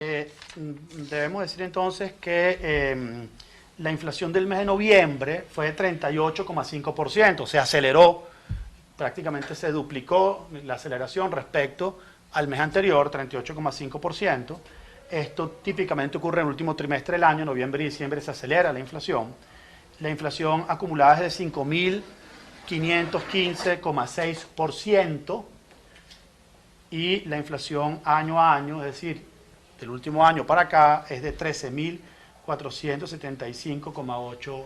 Debemos decir entonces que la inflación del mes de noviembre fue de 38,5%, se aceleró, prácticamente se duplicó la aceleración respecto al mes anterior, 38,5%. Esto típicamente ocurre en el último trimestre del año, noviembre y diciembre se acelera la inflación. La inflación acumulada es de 5.515,6% y la inflación año a año, es decir, del último año para acá, es de 13.475,8%.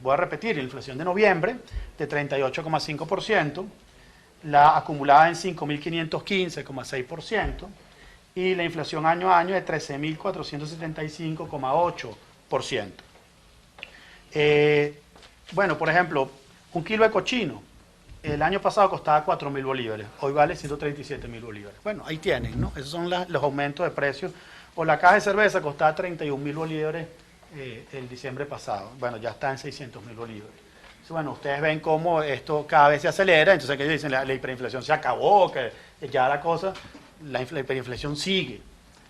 Voy a repetir, la inflación de noviembre de 38,5%, la acumulada en 5.515,6% y la inflación año a año de 13.475,8%. Bueno, por ejemplo, un kilo de cochino, el año pasado costaba 4.000 bolívares, hoy vale 137.000 bolívares. Bueno, ahí tienen, ¿no? Esos son los aumentos de precios. O la caja de cerveza costaba 31.000 bolívares el diciembre pasado. Bueno, ya está en 600.000 bolívares. Entonces, bueno, ustedes ven cómo esto cada vez se acelera, entonces aquellos dicen la hiperinflación se acabó, que ya la cosa, la hiperinflación sigue.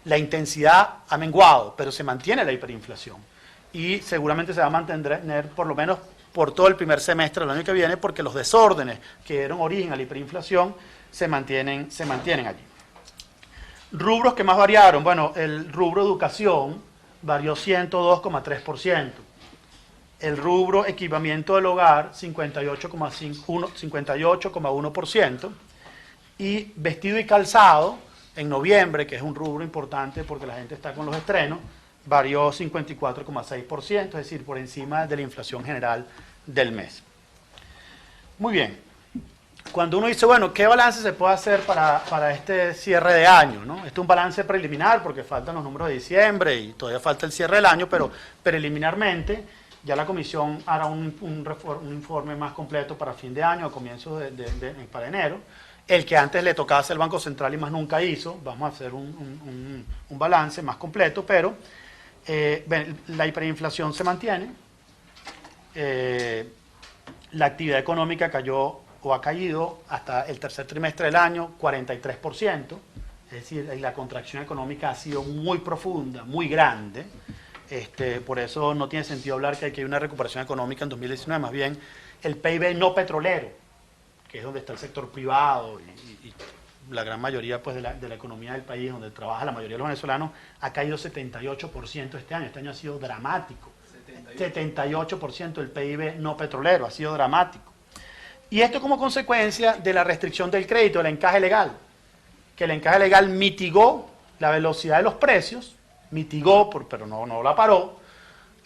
La intensidad ha menguado, pero se mantiene la hiperinflación. Y seguramente se va a mantener por lo menos por todo el primer semestre del año que viene, porque los desórdenes que dieron origen a la hiperinflación se mantienen allí. Rubros que más variaron, bueno, el rubro educación varió 102,3%, el rubro equipamiento del hogar 58,1% y vestido y calzado en noviembre, que es un rubro importante porque la gente está con los estrenos, varió 54,6%, es decir, por encima de la inflación general del mes. Muy bien. Cuando uno dice, bueno, ¿qué balance se puede hacer para este cierre de año, ¿no? Este es un balance preliminar porque faltan los números de diciembre y todavía falta el cierre del año, pero preliminarmente ya la comisión hará un informe más completo para fin de año, a comienzos para enero. El que antes le tocaba hacer el Banco Central y más nunca hizo, vamos a hacer un balance más completo, pero la hiperinflación se mantiene, la actividad económica cayó o ha caído hasta el tercer trimestre del año 43%, es decir, la contracción económica ha sido muy profunda, muy grande, por eso no tiene sentido hablar que hay una recuperación económica en 2019, más bien el PIB no petrolero, que es donde está el sector privado y la gran mayoría pues, de la economía del país, donde trabaja la mayoría de los venezolanos, ha caído 78% este año. Este año ha sido dramático. 78% del PIB no petrolero, ha sido dramático. Y esto como consecuencia de la restricción del crédito, el encaje legal, que el encaje legal mitigó la velocidad de los precios, pero no la paró,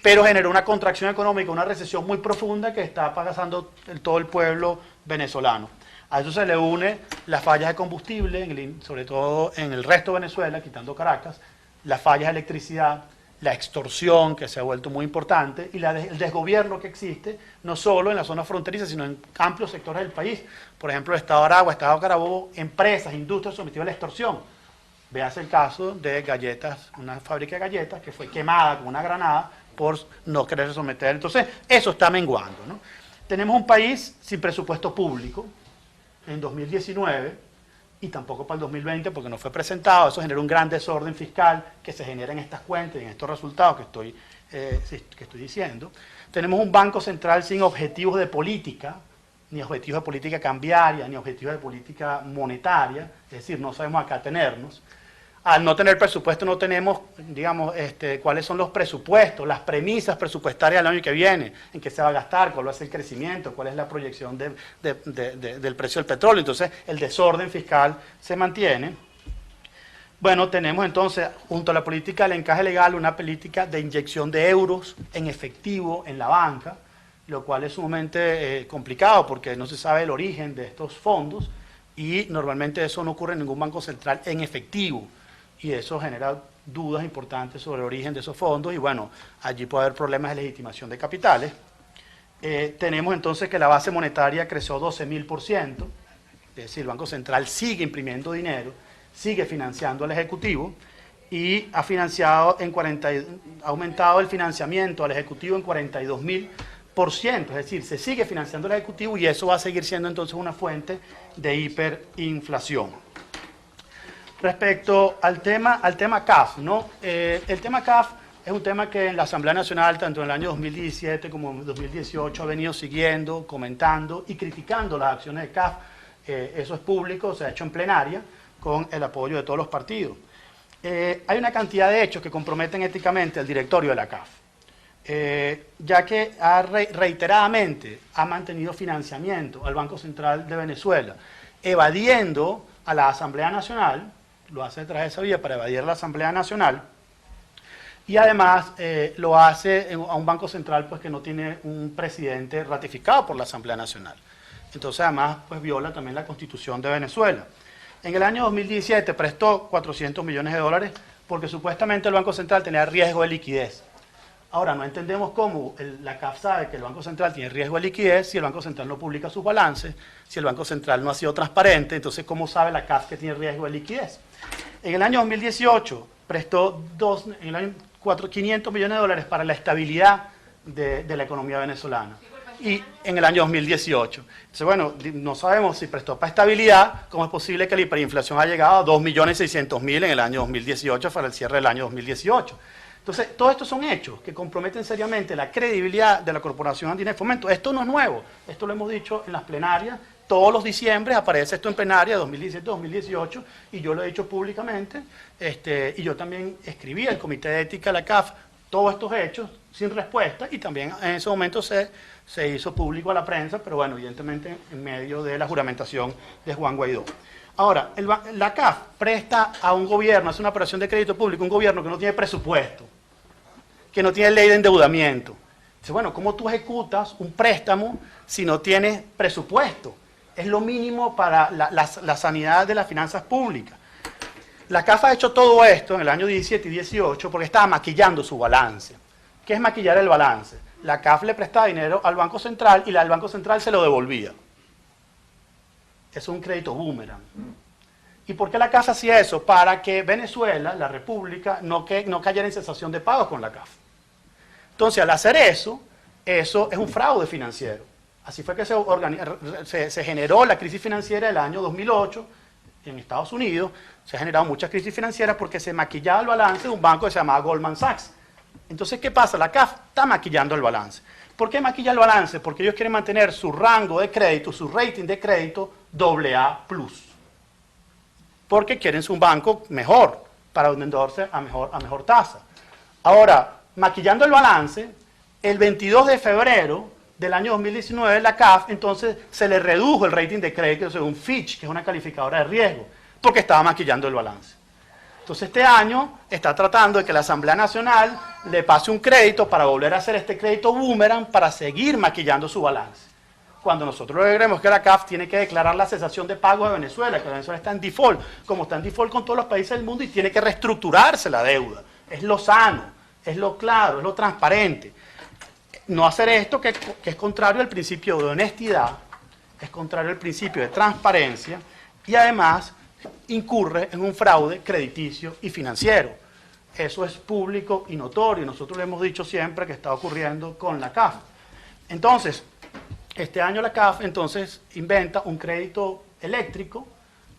pero generó una contracción económica, una recesión muy profunda que está pasando todo el pueblo venezolano. A eso se le une las fallas de combustible, sobre todo en el resto de Venezuela, quitando Caracas, las fallas de electricidad, la extorsión, que se ha vuelto muy importante, y el desgobierno que existe, no solo en la zona fronteriza, sino en amplios sectores del país. Por ejemplo, el Estado de Aragua, Estado de Carabobo, empresas, industrias sometidas a la extorsión. Veas el caso de galletas, una fábrica de galletas que fue quemada con una granada por no quererse someter. Entonces, eso está menguando, ¿no? Tenemos un país sin presupuesto público en 2019 y tampoco para el 2020 porque no fue presentado. Eso generó un gran desorden fiscal que se genera en estas cuentas y en estos resultados que estoy diciendo. Tenemos un Banco Central sin objetivos de política, ni objetivos de política cambiaria, ni objetivos de política monetaria, es decir, no sabemos acá tenernos. Al no tener presupuesto no tenemos, digamos, cuáles son los presupuestos, las premisas presupuestarias del año que viene, en qué se va a gastar, cuál va a ser el crecimiento, cuál es la proyección del precio del petróleo. Entonces, el desorden fiscal se mantiene. Bueno, tenemos entonces, junto a la política del encaje legal, una política de inyección de euros en efectivo en la banca, lo cual es sumamente complicado porque no se sabe el origen de estos fondos y normalmente eso no ocurre en ningún banco central en efectivo. Y eso genera dudas importantes sobre el origen de esos fondos y bueno, allí puede haber problemas de legitimación de capitales. Tenemos entonces que la base monetaria creció 12.000%, es decir, el Banco Central sigue imprimiendo dinero, sigue financiando al Ejecutivo y ha aumentado el financiamiento al Ejecutivo en 42.000%, es decir, se sigue financiando al Ejecutivo y eso va a seguir siendo entonces una fuente de hiperinflación. Respecto al tema CAF, ¿no? El tema CAF es un tema que en la Asamblea Nacional, tanto en el año 2017 como en 2018, ha venido siguiendo, comentando y criticando las acciones de CAF. Eso es público, se ha hecho en plenaria, con el apoyo de todos los partidos. Hay una cantidad de hechos que comprometen éticamente al directorio de la CAF, ya que reiteradamente ha mantenido financiamiento al Banco Central de Venezuela, evadiendo a la Asamblea Nacional, lo hace a través de esa vía para evadir a la Asamblea Nacional, y además lo hace a un Banco Central pues, que no tiene un presidente ratificado por la Asamblea Nacional. Entonces además pues, viola también la Constitución de Venezuela. En el año 2017 prestó 400 millones de dólares porque supuestamente el Banco Central tenía riesgo de liquidez. Ahora, no entendemos cómo la CAF sabe que el Banco Central tiene riesgo de liquidez si el Banco Central no publica sus balances, si el Banco Central no ha sido transparente, entonces ¿cómo sabe la CAF que tiene riesgo de liquidez? En el año 2018 prestó 500 millones de dólares para la estabilidad de la economía venezolana. Y en el año 2018. Entonces, bueno, no sabemos si prestó para estabilidad, cómo es posible que la hiperinflación haya llegado a 2.600.000 en el año 2018 para el cierre del año 2018. Entonces, todos estos son hechos que comprometen seriamente la credibilidad de la Corporación Andina de Fomento. Esto no es nuevo, esto lo hemos dicho en las plenarias, todos los diciembres aparece esto en plenaria, 2017-2018, y yo lo he dicho públicamente, y yo también escribí al Comité de Ética de la CAF todos estos hechos sin respuesta, y también en ese momento se hizo público a la prensa, pero bueno, evidentemente en medio de la juramentación de Juan Guaidó. Ahora, la CAF presta a un gobierno, hace una operación de crédito público, un gobierno que no tiene presupuesto, que no tiene ley de endeudamiento. Dice, bueno, ¿cómo tú ejecutas un préstamo si no tienes presupuesto? Es lo mínimo para la sanidad de las finanzas públicas. La CAF ha hecho todo esto en el año 17 y 18 porque estaba maquillando su balance. ¿Qué es maquillar el balance? La CAF le prestaba dinero al Banco Central y el Banco Central se lo devolvía. Es un crédito boomerang. ¿Y por qué la CAF hacía eso? Para que Venezuela, la República, no cayera en cesación de pagos con la CAF. Entonces, al hacer eso es un fraude financiero. Así fue que se generó la crisis financiera del año 2008 en Estados Unidos. Se han generado muchas crisis financieras porque se maquillaba el balance de un banco que se llamaba Goldman Sachs. Entonces, ¿qué pasa? La CAF está maquillando el balance. ¿Por qué maquilla el balance? Porque ellos quieren mantener su rango de crédito, su rating de crédito AA+. Porque quieren un banco mejor, para endeudarse a mejor tasa. Ahora, maquillando el balance, el 22 de febrero del año 2019, la CAF, entonces, se le redujo el rating de crédito según Fitch, que es una calificadora de riesgo, porque estaba maquillando el balance. Entonces, este año está tratando de que la Asamblea Nacional le pase un crédito para volver a hacer este crédito boomerang para seguir maquillando su balance. Cuando nosotros logremos que la CAF tiene que declarar la cesación de pagos de Venezuela, que Venezuela está en default, como está en default con todos los países del mundo, y tiene que reestructurarse la deuda. Es lo sano, es lo claro, es lo transparente. No hacer esto que es contrario al principio de honestidad, es contrario al principio de transparencia, y además incurre en un fraude crediticio y financiero. Eso es público y notorio. Nosotros le hemos dicho siempre que está ocurriendo con la CAF. Entonces, este año la CAF entonces inventa un crédito eléctrico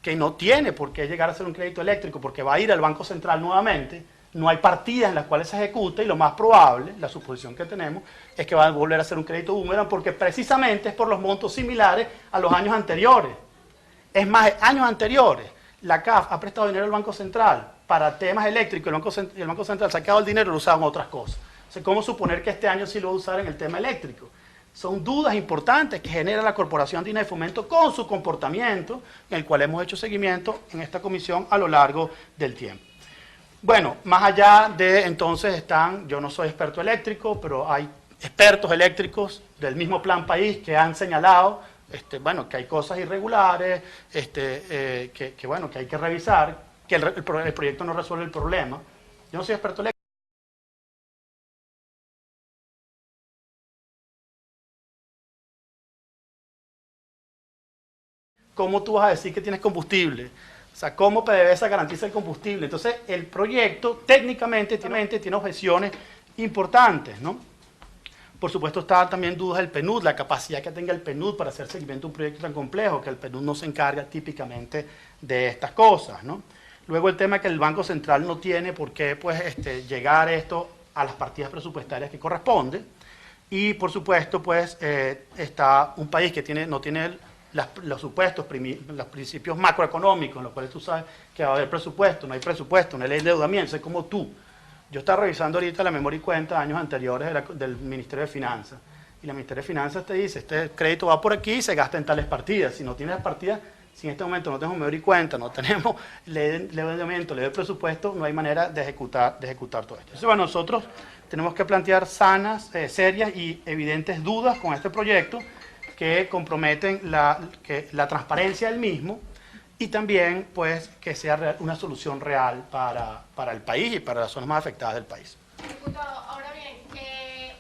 que no tiene por qué llegar a ser un crédito eléctrico porque va a ir al Banco Central nuevamente. No hay partidas en las cuales se ejecute y lo más probable, la suposición que tenemos, es que va a volver a ser un crédito boomerang porque precisamente es por los montos similares a los años anteriores. Es más, años anteriores, la CAF ha prestado dinero al Banco Central para temas eléctricos y el Banco Central ha sacado el dinero y lo usaba en otras cosas. O sea, ¿cómo suponer que este año sí lo va a usar en el tema eléctrico? Son dudas importantes que genera la Corporación Andina de Fomento con su comportamiento, en el cual hemos hecho seguimiento en esta comisión a lo largo del tiempo. Bueno, más allá de entonces yo no soy experto eléctrico, pero hay expertos eléctricos del mismo Plan País que han señalado bueno, que hay cosas irregulares, bueno, que hay que revisar, que el proyecto no resuelve el problema. Yo no soy experto eléctrico. ¿Cómo tú vas a decir que tienes combustible? O sea, ¿cómo PDVSA garantiza el combustible? Entonces, el proyecto técnicamente tiene objeciones importantes, ¿no? Por supuesto, está también dudas del PNUD, la capacidad que tenga el PNUD para hacer seguimiento de un proyecto tan complejo, que el PNUD no se encarga típicamente de estas cosas, ¿no? Luego el tema que el Banco Central no tiene por qué pues, llegar esto a las partidas presupuestarias que corresponde. Y por supuesto, pues está un país que no tiene los supuestos, los principios macroeconómicos, en los cuales tú sabes que va a haber presupuesto, no hay presupuesto, una ley de endeudamiento, es como tú. Yo estaba revisando ahorita la memoria y cuenta de años anteriores del Ministerio de Finanzas, y el Ministerio de Finanzas te dice, este crédito va por aquí y se gasta en tales partidas. Si no tienes partidas, si en este momento no tenemos memoria y cuenta, no tenemos ley de endeudamiento, ley de presupuesto, no hay manera de ejecutar todo esto. Entonces, bueno, nosotros tenemos que plantear sanas, serias y evidentes dudas con este proyecto que comprometen la transparencia del mismo y también pues, que sea una solución real para el país y para las zonas más afectadas del país. Diputado, ahora bien,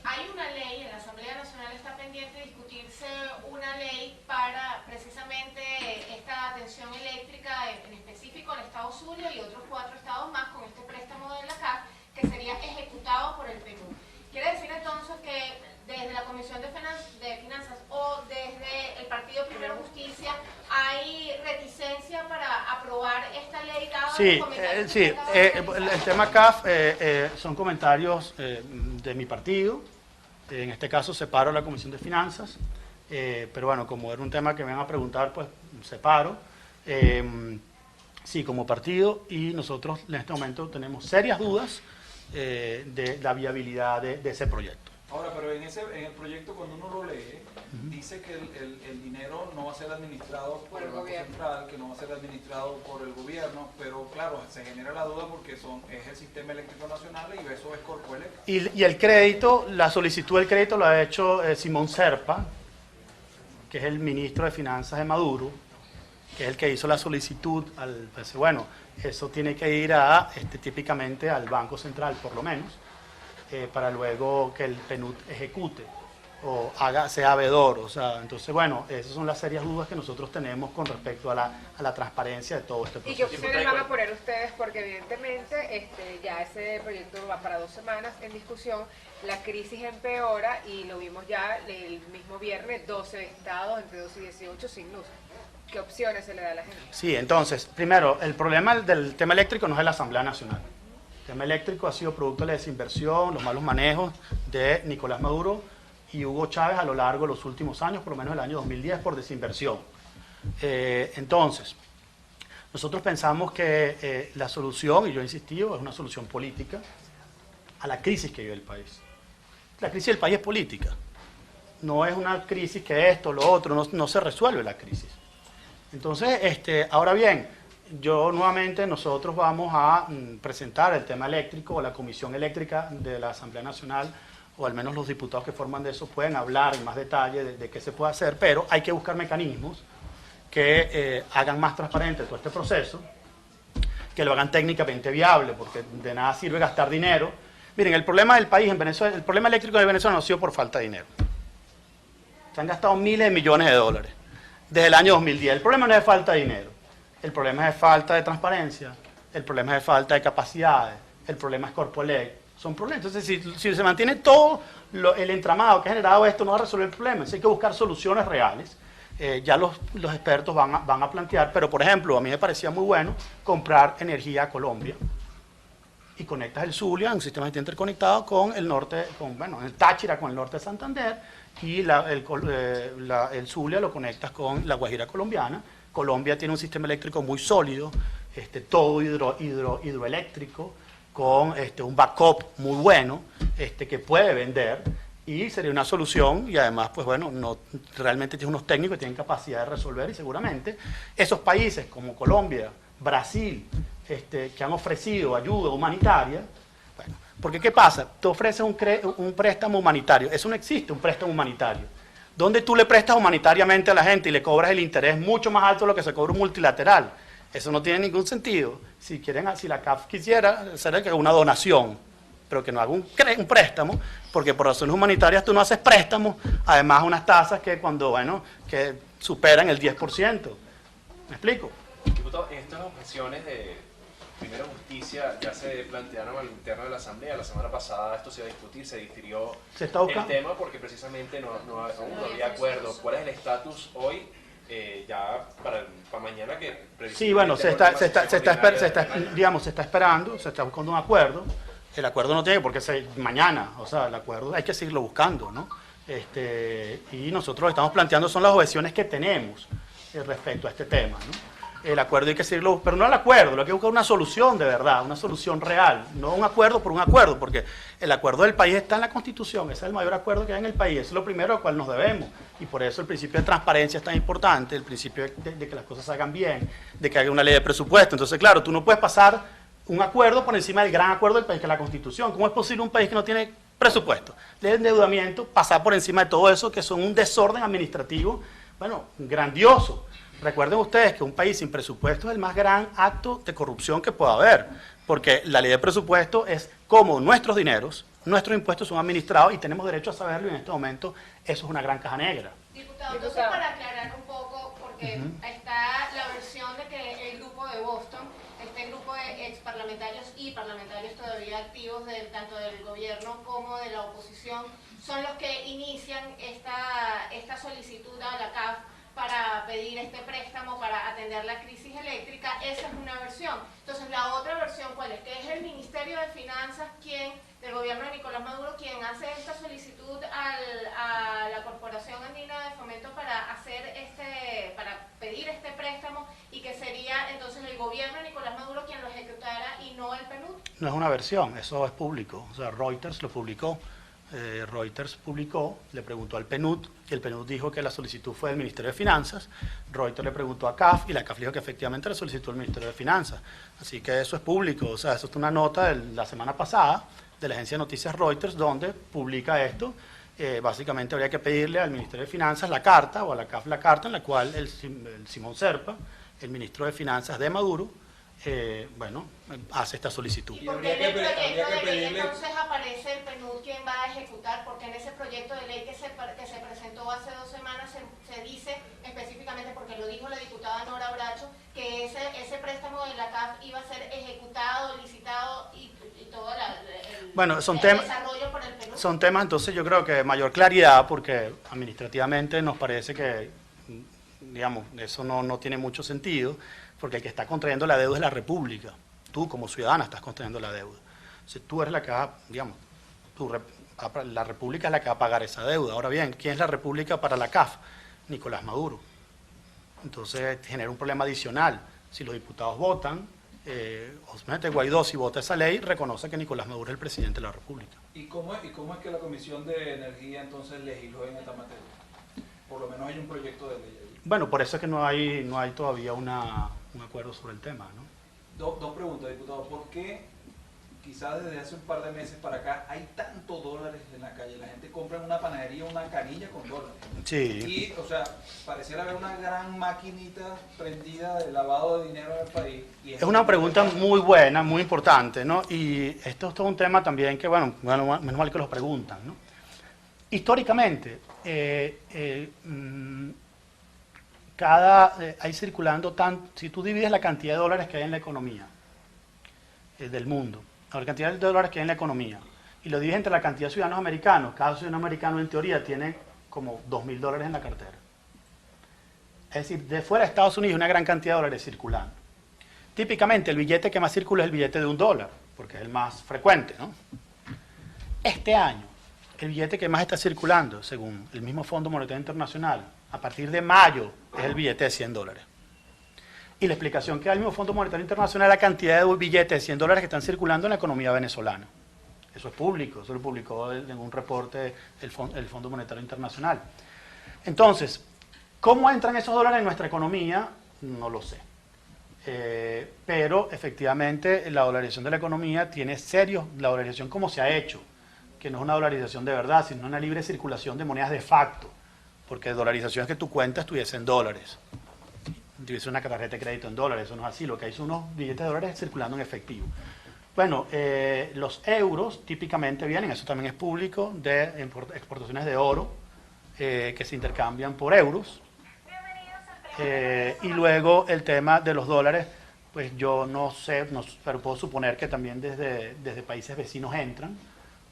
hay una ley, en la Asamblea Nacional está pendiente de discutirse una ley para precisamente esta atención eléctrica, en específico el estado Zulia y otros 4 estados más con este préstamo de la CAF, que sería ejecutado por el Perú. Quiere decir entonces que desde la Comisión de Finanzas o desde el Partido Primero Justicia hay reticencia para aprobar esta ley dado los comentarios el tema CAF son comentarios de mi partido. En este caso separo la Comisión de Finanzas, pero bueno, como era un tema que me van a preguntar, pues separo. Sí, como partido, y nosotros en este momento tenemos serias dudas de la viabilidad de ese proyecto. Ahora, pero en el proyecto, cuando uno lo lee, dice que el dinero no va a ser administrado por el Banco Central, que no va a ser administrado por el gobierno, pero claro, se genera la duda porque es el Sistema Eléctrico Nacional y eso es Corpoelec. Y el crédito, la solicitud del crédito lo ha hecho Simón Serpa, que es el ministro de Finanzas de Maduro, que es el que hizo la solicitud, pues, bueno, eso tiene que ir típicamente al Banco Central, por lo menos, para luego que el PNUD ejecute o sea veedor. O sea, entonces, bueno, esas son las serias dudas que nosotros tenemos con respecto a la transparencia de todo este proceso. ¿Y qué opciones van a poner ustedes? Porque evidentemente ya ese proyecto va para 2 semanas en discusión, la crisis empeora y lo vimos ya el mismo viernes, 12 estados, entre 12 y 18 sin luz. ¿Qué opciones se le da a la gente? Sí, entonces, primero, el problema del tema eléctrico no es de la Asamblea Nacional. El tema eléctrico ha sido producto de la desinversión, los malos manejos de Nicolás Maduro y Hugo Chávez a lo largo de los últimos años, por lo menos el año 2010, por desinversión. Entonces, nosotros pensamos que la solución, y yo he insistido, es una solución política a la crisis que vive el país. La crisis del país es política. No es una crisis que esto, lo otro, no se resuelve la crisis. Entonces, ahora bien, nosotros vamos a presentar el tema eléctrico, o la Comisión Eléctrica de la Asamblea Nacional, o al menos los diputados que forman de eso pueden hablar en más detalle de qué se puede hacer, pero hay que buscar mecanismos que hagan más transparente todo este proceso, que lo hagan técnicamente viable, porque de nada sirve gastar dinero. Miren, el problema del país en Venezuela, el problema eléctrico de Venezuela no ha sido por falta de dinero. Se han gastado miles de millones de dólares desde el año 2010. El problema no es de falta de dinero, el problema es de falta de transparencia, el problema es de falta de capacidades, el problema es Corpoelec, son problemas. Entonces, si se mantiene todo el entramado que ha generado esto, no va a resolver el problema. Entonces hay que buscar soluciones reales. Ya los expertos van a plantear, pero por ejemplo, a mí me parecía muy bueno comprar energía a Colombia y conectas el Zulia, un sistema interconectado con el norte, el Táchira con el norte de Santander, y el Zulia lo conectas con la Guajira colombiana. Colombia tiene un sistema eléctrico muy sólido, todo hidroeléctrico, con un backup muy bueno, que puede vender, y sería una solución, y además, pues bueno, realmente tiene unos técnicos que tienen capacidad de resolver, y seguramente esos países como Colombia, Brasil, que han ofrecido ayuda humanitaria, bueno, porque ¿qué pasa? Te ofreces un préstamo humanitario, eso no existe, un préstamo humanitario, donde tú le prestas humanitariamente a la gente y le cobras el interés mucho más alto de lo que se cobra un multilateral. Eso no tiene ningún sentido. Si la CAF quisiera hacer una donación, pero que no haga un préstamo, porque por razones humanitarias tú no haces préstamos, además unas tasas que que superan el 10%. ¿Me explico? Diputado, estas objeciones de Primera Justicia ya se plantearon al interno de la Asamblea. La semana pasada esto se iba a discutir, se difirió el tema porque precisamente no había acuerdo. ¿Cuál es el estatus hoy ya para mañana que Sí, bueno, se está esperando, se está buscando un acuerdo. El acuerdo no tiene por qué ser mañana, o sea, el acuerdo hay que seguirlo buscando, ¿no? Y nosotros lo que estamos planteando son las objeciones que tenemos respecto a este tema, ¿no? El acuerdo hay que seguirlo, pero no el acuerdo, lo que hay que buscar es una solución de verdad, una solución real, no un acuerdo por un acuerdo, porque el acuerdo del país está en la Constitución, ese es el mayor acuerdo que hay en el país, eso es lo primero al cual nos debemos, y por eso el principio de transparencia es tan importante, el principio de que las cosas se hagan bien, de que haya una ley de presupuesto. Entonces, claro, tú no puedes pasar un acuerdo por encima del gran acuerdo del país, que es la Constitución. ¿Cómo es posible un país que no tiene presupuesto, de endeudamiento, pasar por encima de todo eso, que son un desorden administrativo, bueno, grandioso? Recuerden ustedes que un país sin presupuesto es el más gran acto de corrupción que pueda haber, porque la ley de presupuesto es cómo nuestros dineros, nuestros impuestos son administrados y tenemos derecho a saberlo, y en este momento eso es una gran caja negra. Diputado, entonces para aclarar un poco, porque está la versión de que el grupo de Boston, este grupo de ex parlamentarios y parlamentarios todavía activos tanto del gobierno como de la oposición, son los que inician esta solicitud a la CAF para pedir este préstamo para atender la crisis eléctrica. Esa es una versión. Entonces, la otra versión, ¿cuál es? Que es el Ministerio de Finanzas del gobierno de Nicolás Maduro, quien hace esta solicitud a la Corporación Andina de Fomento para pedir este préstamo, y que sería entonces el gobierno de Nicolás Maduro quien lo ejecutara y no el PNUD. No es una versión, eso es público, o sea, Reuters lo publicó. Reuters publicó, le preguntó al PNUD, y el PNUD dijo que la solicitud fue del Ministerio de Finanzas. Reuters le preguntó a CAF, y la CAF dijo que efectivamente la solicitó el Ministerio de Finanzas. Así que eso es público, o sea, eso es una nota de la semana pasada de la agencia de noticias Reuters, donde publica esto. Básicamente habría que pedirle al Ministerio de Finanzas la carta, o a la CAF la carta, en la cual el Simón Serpa, el ministro de Finanzas de Maduro, hace esta solicitud. ¿Y por qué en el proyecto de ley entonces aparece el PNUD quien va a ejecutar? Porque en ese proyecto de ley que se presentó hace 2 semanas se dice específicamente, porque lo dijo la diputada Nora Bracho, que ese préstamo de la CAF iba a ser ejecutado, licitado y todo el desarrollo por el PNUD. Son temas, entonces, yo creo que de mayor claridad, porque administrativamente nos parece que, digamos, eso no tiene mucho sentido, porque el que está contrayendo la deuda es la República. Tú, como ciudadana, estás contrayendo la deuda. Si tú eres la que va, digamos, la República es la que va a pagar esa deuda. Ahora bien, ¿quién es la República para la CAF? Nicolás Maduro. Entonces, genera un problema adicional. Si los diputados votan, Osmete Guaidó, si vota esa ley, reconoce que Nicolás Maduro es el presidente de la República. ¿Y cómo es que la Comisión de Energía entonces legisló en esta materia? Por lo menos hay un proyecto de ley ahí. Bueno, por eso es que no hay todavía un acuerdo sobre el tema, ¿no? Dos preguntas, diputado. ¿Por qué quizás desde hace un par de meses para acá hay tantos dólares en la calle? La gente compra en una panadería una canilla con dólares. Sí. Y, o sea, pareciera haber una gran maquinita prendida de lavado de dinero en el país. Es una pregunta muy buena, muy importante, ¿no? Y esto es todo un tema también que, bueno, menos mal que los preguntan, ¿no? Históricamente, hay circulando si tú divides la cantidad de dólares que hay en la economía del mundo, la cantidad de dólares que hay en la economía, y lo divides entre la cantidad de ciudadanos americanos, cada ciudadano americano en teoría tiene como $2.000 en la cartera. Es decir, de fuera de Estados Unidos una gran cantidad de dólares circulando. Típicamente el billete que más circula es el billete de $1, porque es el más frecuente, ¿no? Este año, el billete que más está circulando, según el mismo Fondo Monetario Internacional, a partir de mayo, es el billete de $100. Y la explicación que da el mismo Fondo Monetario Internacional es la cantidad de billetes de $100 que están circulando en la economía venezolana. Eso es público, eso lo publicó en un reporte el Fondo Monetario Internacional. Entonces, ¿cómo entran esos dólares en nuestra economía? No lo sé. Pero efectivamente la dolarización de la economía tiene serios, la dolarización como se ha hecho, que no es una dolarización de verdad, sino una libre circulación de monedas de facto, porque dolarización es que tu cuenta estuviese en dólares, tuviese una tarjeta de crédito en dólares, eso no es así, lo que hay son unos billetes de dólares circulando en efectivo. Bueno, los euros típicamente vienen, eso también es público, de exportaciones de oro que se intercambian por euros. Y luego el tema de los dólares, pues yo no sé, pero puedo suponer que también desde países vecinos entran,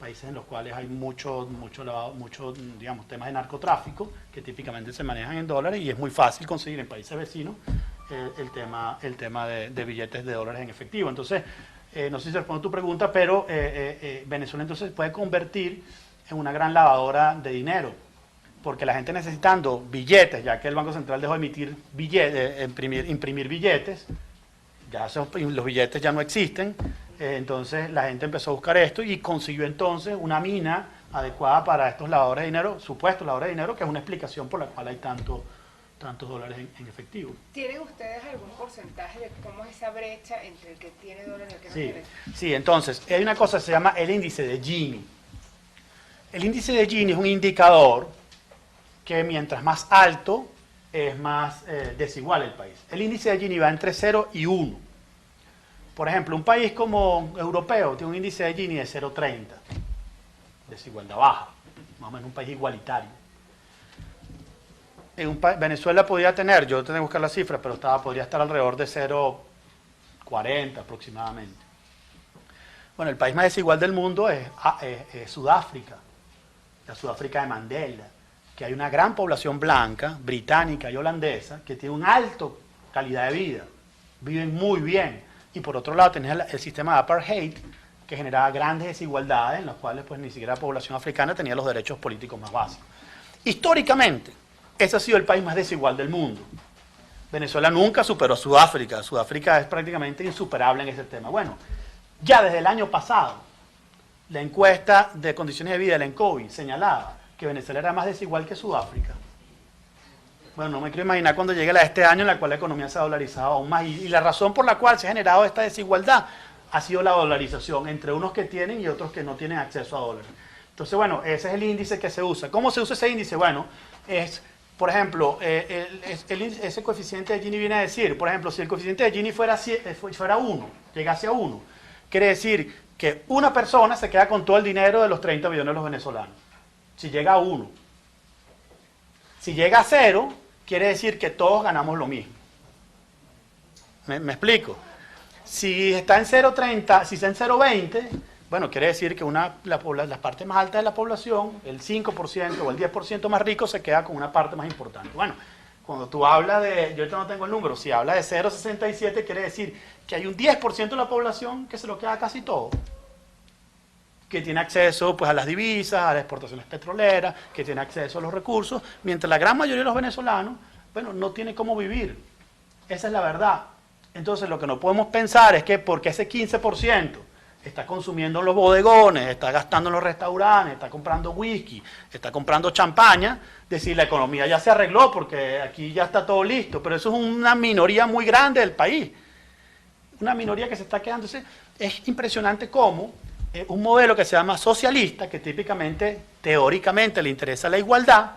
países en los cuales hay mucho, digamos, temas de narcotráfico que típicamente se manejan en dólares y es muy fácil conseguir en países vecinos el tema de billetes de dólares en efectivo. Entonces, no sé si respondo a tu pregunta, pero Venezuela entonces se puede convertir en una gran lavadora de dinero, porque la gente necesitando billetes, ya que el Banco Central dejó de emitir billetes, imprimir billetes, ya los billetes ya no existen, entonces la gente empezó a buscar esto y consiguió entonces una mina adecuada para estos lavadores de dinero, supuestos lavadores de dinero, que es una explicación por la cual hay tantos dólares en efectivo. ¿Tienen ustedes algún porcentaje de cómo es esa brecha entre el que tiene dólares y el que no Sí, tiene? sí, entonces hay una cosa que se llama el índice de Gini. El índice de Gini es un indicador que mientras más alto es más desigual el país. El índice de Gini va entre 0 y 1. Por ejemplo, un país como europeo tiene un índice de Gini de 0,30. Desigualdad baja, más o menos un país igualitario. Venezuela podría tener, yo tengo que buscar la cifra, pero podría estar alrededor de 0,40 aproximadamente. Bueno, el país más desigual del mundo es Sudáfrica, la Sudáfrica de Mandela, que hay una gran población blanca, británica y holandesa, que tiene una alta calidad de vida, viven muy bien. Y por otro lado tenés el sistema de apartheid, que generaba grandes desigualdades, en las cuales pues ni siquiera la población africana tenía los derechos políticos más básicos. Históricamente, ese ha sido el país más desigual del mundo. Venezuela nunca superó a Sudáfrica. Sudáfrica es prácticamente insuperable en ese tema. Bueno, ya desde el año pasado, la encuesta de condiciones de vida del ENCOVI señalaba que Venezuela era más desigual que Sudáfrica. Bueno, no me quiero imaginar cuando llegue la de este año en la cual la economía se ha dolarizado aún más. Y la razón por la cual se ha generado esta desigualdad ha sido la dolarización entre unos que tienen y otros que no tienen acceso a dólares. Entonces, bueno, ese es el índice que se usa. ¿Cómo se usa ese índice? Bueno, es, por ejemplo, ese coeficiente de Gini viene a decir, por ejemplo, si el coeficiente de Gini fuera 1, llegase a 1, quiere decir que una persona se queda con todo el dinero de los 30 millones de los venezolanos. Si llega a 1. Si llega a 0, quiere decir que todos ganamos lo mismo. ¿Me explico? Si está en 0,30, si está en 0,20, bueno, quiere decir que la parte más alta de la población, el 5% o el 10% más rico, se queda con una parte más importante. Bueno, cuando tú hablas de, yo ahorita no tengo el número, si habla de 0,67, quiere decir que hay un 10% de la población que se lo queda casi todo, que tiene acceso pues, a las divisas, a las exportaciones petroleras, que tiene acceso a los recursos, mientras la gran mayoría de los venezolanos, bueno, no tiene cómo vivir. Esa es la verdad. Entonces, lo que no podemos pensar es que porque ese 15% está consumiendo en los bodegones, está gastando en los restaurantes, está comprando whisky, está comprando champaña, decir la economía ya se arregló porque aquí ya está todo listo, pero eso es una minoría muy grande del país, una minoría que se está quedando. Entonces, es impresionante cómo un modelo que se llama socialista, que típicamente, teóricamente le interesa la igualdad,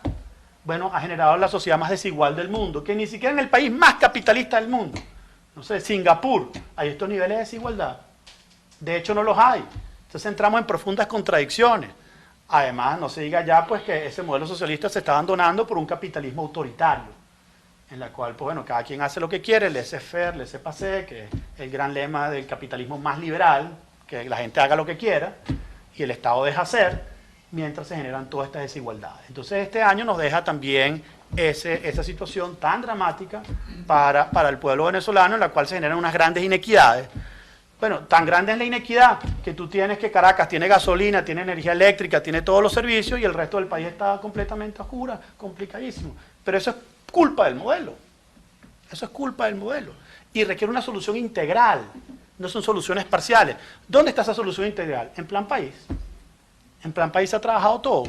bueno, ha generado la sociedad más desigual del mundo, que ni siquiera en el país más capitalista del mundo, no sé, Singapur, hay estos niveles de desigualdad. De hecho, no los hay. Entonces entramos en profundas contradicciones. Además, no se diga ya pues que ese modelo socialista se está abandonando por un capitalismo autoritario, en la cual, pues bueno, cada quien hace lo que quiere, laissez-faire, laissez-passer, que es el gran lema del capitalismo más liberal, que la gente haga lo que quiera y el Estado deja hacer, mientras se generan todas estas desigualdades. Entonces este año nos deja también esa situación tan dramática para el pueblo venezolano, en la cual se generan unas grandes inequidades. Bueno, tan grande es la inequidad que tú tienes que Caracas tiene gasolina, tiene energía eléctrica, tiene todos los servicios y el resto del país está completamente oscura, complicadísimo. Pero eso es culpa del modelo. Eso es culpa del modelo. Y requiere una solución integral. No son soluciones parciales. ¿Dónde está esa solución integral? En Plan País. En Plan País se ha trabajado todo.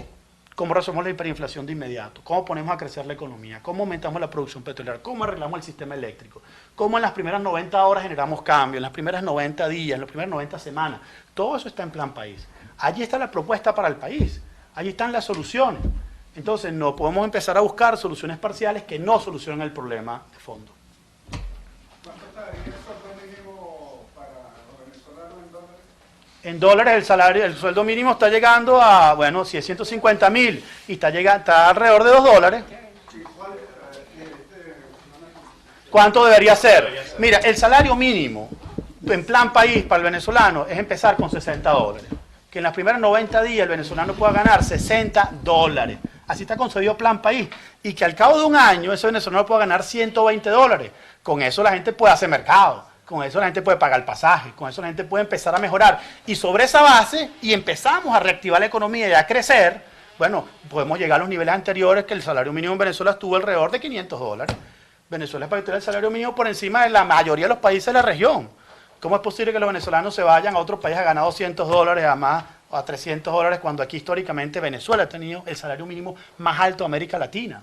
¿Cómo resolvemos la hiperinflación de inmediato? ¿Cómo ponemos a crecer la economía? ¿Cómo aumentamos la producción petrolera? ¿Cómo arreglamos el sistema eléctrico? ¿Cómo en las primeras 90 horas generamos cambio? En las primeras 90 días, en las primeras 90 semanas. Todo eso está en Plan País. Allí está la propuesta para el país. Allí están las soluciones. Entonces no podemos empezar a buscar soluciones parciales que no solucionen el problema de fondo. ¿Cuánto estaría el sueldo mínimo para los venezolanos en dólares? En dólares el sueldo mínimo está llegando a, bueno, si es 150.000 y está alrededor de $2. ¿Cuánto debería ser? Mira, el salario mínimo en Plan País para el venezolano es empezar con $60, que en los primeros 90 días el venezolano pueda ganar $60. Así está concebido Plan País. Y que al cabo de un año ese venezolano pueda ganar $120. Con eso la gente puede hacer mercado. Con eso la gente puede pagar el pasaje. Con eso la gente puede empezar a mejorar. Y sobre esa base, y empezamos a reactivar la economía y a crecer, bueno, podemos llegar a los niveles anteriores que el salario mínimo en Venezuela estuvo alrededor de $500. Venezuela es país que tiene el salario mínimo por encima de la mayoría de los países de la región. ¿Cómo es posible que los venezolanos se vayan a otro país a ganar $200 a más o a $300 cuando aquí históricamente Venezuela ha tenido el salario mínimo más alto de América Latina?